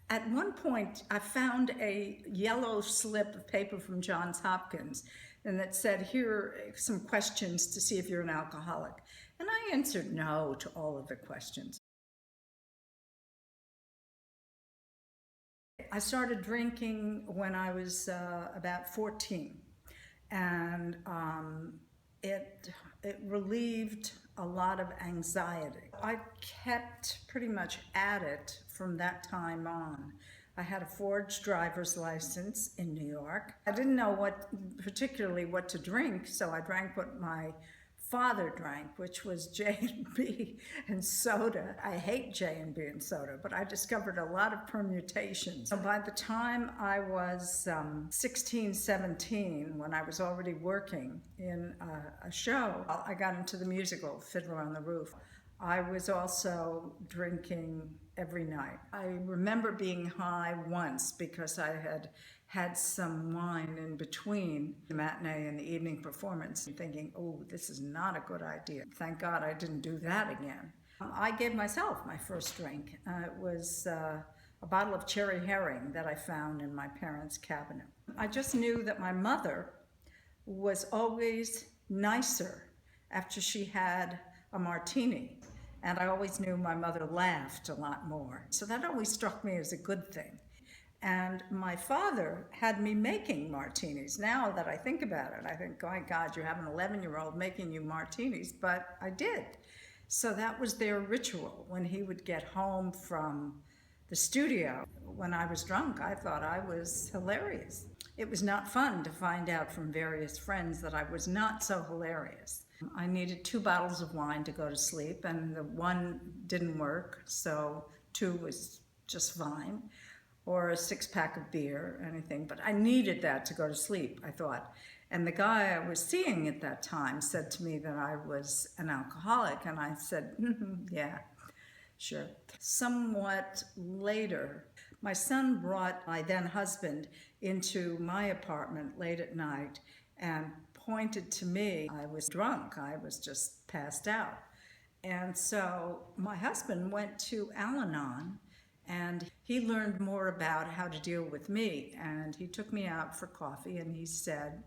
At one point, I found a yellow slip of paper from Johns Hopkins, and that said, here are some questions to see if you're an alcoholic. And I answered no to all of the questions. I started drinking when I was about 14, and it relieved a lot of anxiety. I kept pretty much at it from that time on. I had a forged driver's license in New York. I didn't know particularly what to drink, so I drank what my father drank, which was J&B and soda. I hate J&B and soda, but I discovered a lot of permutations. So by the time I was 16, 17, when I was already working in a show, I got into the musical Fiddler on the Roof. I was also drinking every night. I remember being high once because I had some wine in between the matinee and the evening performance and thinking, oh, this is not a good idea. Thank God I didn't do that again. I gave myself my first drink. It was a bottle of cherry herring that I found in my parents' cabinet. I just knew that my mother was always nicer after she had a martini. And I always knew my mother laughed a lot more. So that always struck me as a good thing. And my father had me making martinis. Now that I think about it, I think, oh my God, you have an 11-year-old making you martinis, but I did. So that was their ritual. When he would get home from the studio, when I was drunk, I thought I was hilarious. It was not fun to find out from various friends that I was not so hilarious. I needed 2 bottles of wine to go to sleep, and the one didn't work, so 2 was just fine, or a 6-pack of beer, anything. But I needed that to go to sleep, I thought. And the guy I was seeing at that time said to me that I was an alcoholic, and I said, yeah, sure. Somewhat later, my son brought my then husband into my apartment late at night and pointed to me. I was drunk. I was just passed out. And so my husband went to Al-Anon, and he learned more about how to deal with me. And he took me out for coffee, and he said,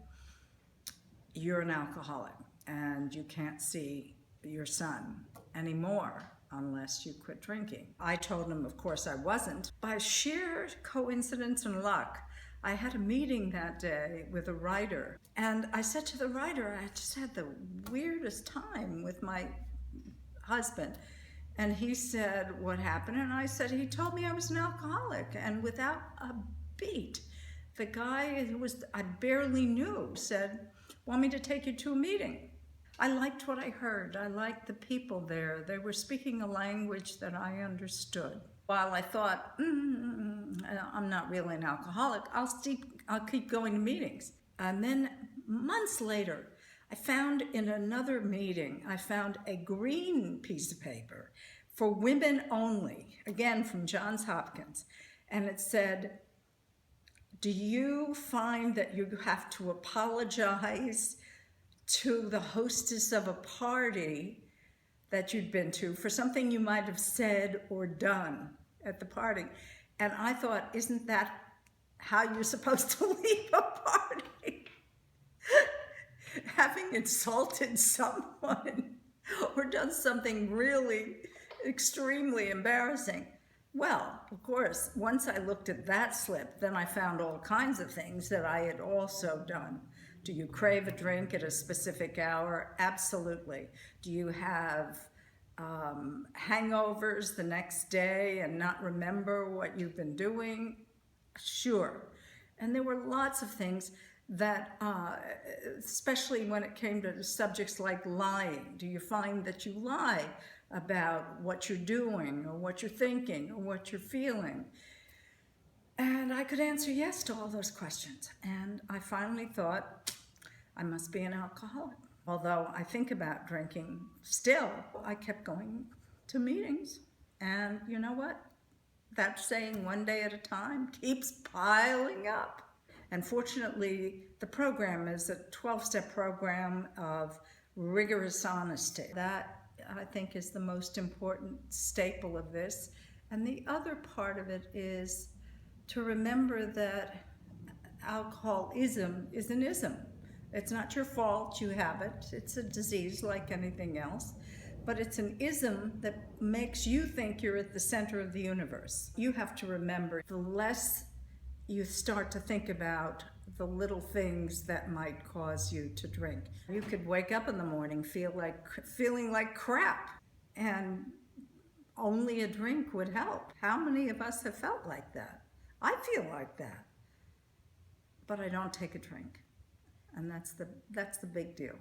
you're an alcoholic, and you can't see your son anymore unless you quit drinking. I told him, of course, I wasn't. By sheer coincidence and luck, I had a meeting that day with a writer, and I said to the writer, I just had the weirdest time with my husband. And he said, what happened? And I said, he told me I was an alcoholic. And without a beat, the guy who I barely knew said, want me to take you to a meeting? I liked what I heard. I liked the people there. They were speaking a language that I understood. While I thought, I'm not really an alcoholic, I'll keep going to meetings. And then months later, I found in another meeting, I found a green piece of paper for women only, again from Johns Hopkins. And it said, do you find that you have to apologize to the hostess of a party that you'd been to for something you might have said or done at the party? And I thought, isn't that how you're supposed to leave a party? Having insulted someone or done something really extremely embarrassing. Well, of course, once I looked at that slip, then I found all kinds of things that I had also done. Do you crave a drink at a specific hour? Absolutely. Do you have hangovers the next day and not remember what you've been doing? Sure. And there were lots of things that, especially when it came to subjects like lying. Do you find that you lie about what you're doing or what you're thinking or what you're feeling? And I could answer yes to all those questions. And I finally thought, I must be an alcoholic. Although I think about drinking still, I kept going to meetings. And you know what? That saying, one day at a time, keeps piling up. And fortunately, the program is a 12-step program of rigorous honesty. That, I think, is the most important staple of this. And the other part of it is to remember that alcoholism is an ism. It's not your fault you have it. It's a disease like anything else. But it's an ism that makes you think you're at the center of the universe. You have to remember, the less you start to think about the little things that might cause you to drink. You could wake up in the morning feeling like crap, and only a drink would help. How many of us have felt like that? I feel like that, but I don't take a drink, and that's the big deal.